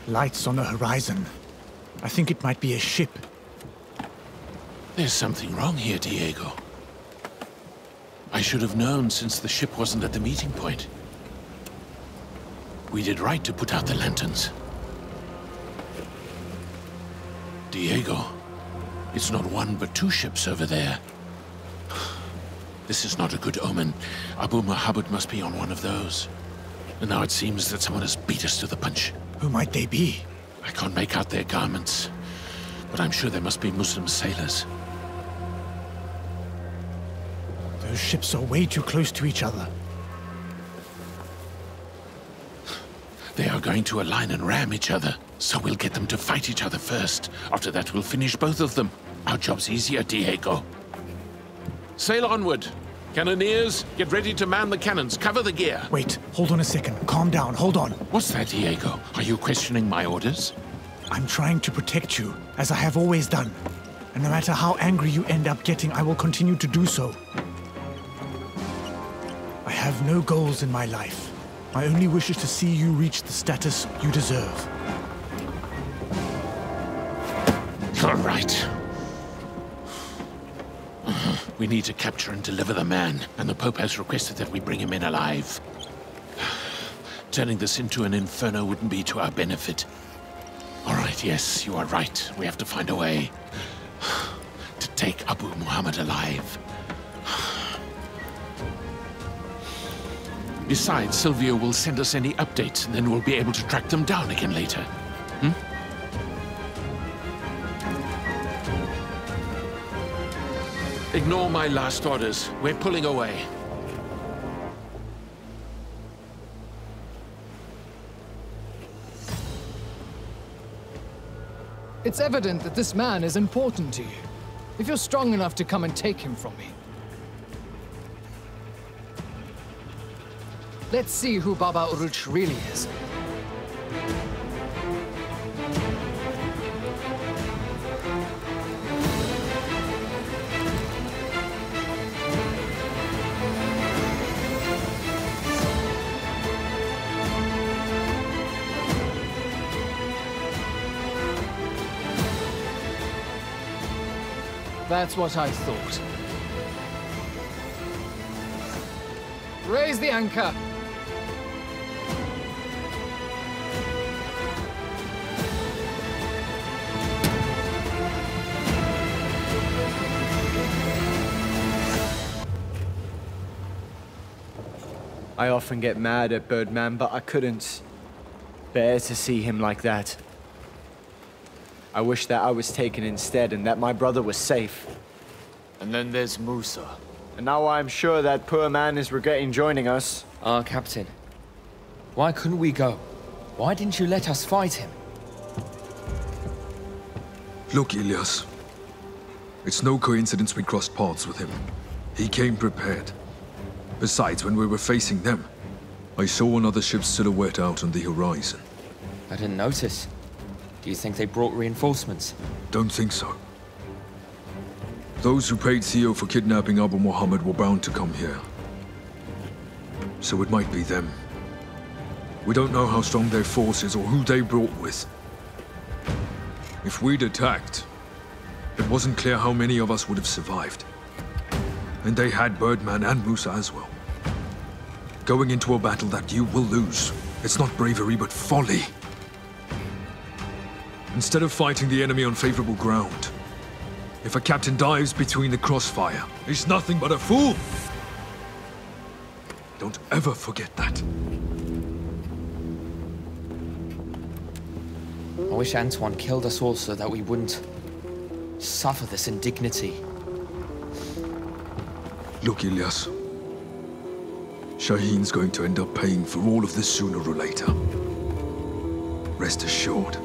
Lights on the horizon. I think it might be a ship. There's something wrong here, Diego. I should have known since the ship wasn't at the meeting point. We did right to put out the lanterns. Diego, it's not one but two ships over there. This is not a good omen. Abu Muhammad must be on one of those. And now it seems that someone has beat us to the punch. Who might they be? I can't make out their garments, but I'm sure they must be Muslim sailors. Those ships are way too close to each other. They are going to align and ram each other, so we'll get them to fight each other first. After that, we'll finish both of them. Our job's easier, Diego. Sail onward. Cannoneers, get ready to man the cannons. Cover the gear. Wait, hold on a second. Calm down, hold on. What's that, Diego? Are you questioning my orders? I'm trying to protect you, as I have always done. And no matter how angry you end up getting, I will continue to do so. I have no goals in my life. My only wish is to see you reach the status you deserve. All right. We need to capture and deliver the man, and the Pope has requested that we bring him in alive. Turning this into an inferno wouldn't be to our benefit. All right, yes, you are right. We have to find a way to take Abu Muhammad alive. Besides, Silvio will send us any updates, and then we'll be able to track them down again later. Ignore my last orders. We're pulling away. It's evident that this man is important to you. If you're strong enough to come and take him from me. Let's see who Baba Uruch really is. That's what I thought. Raise the anchor! I often get mad at Birdman, but I couldn't bear to see him like that. I wish that I was taken instead and that my brother was safe. And then there's Musa. And now I'm sure that poor man is regretting joining us. Captain. Why couldn't we go? Why didn't you let us fight him? Look, Ilyas. It's no coincidence we crossed paths with him. He came prepared. Besides, when we were facing them, I saw another ship's silhouette out on the horizon. I didn't notice. Do you think they brought reinforcements? Don't think so. Those who paid Theo for kidnapping Abu Muhammad were bound to come here. So it might be them. We don't know how strong their force is or who they brought with. If we'd attacked, it wasn't clear how many of us would have survived. And they had Birdman and Musa as well. Going into a battle that you will lose, it's not bravery but folly. Instead of fighting the enemy on favorable ground, if a captain dives between the crossfire, he's nothing but a fool! Don't ever forget that. I wish Antoine killed us all so that we wouldn't suffer this indignity. Look, Ilyas. Shaheen's going to end up paying for all of this sooner or later. Rest assured.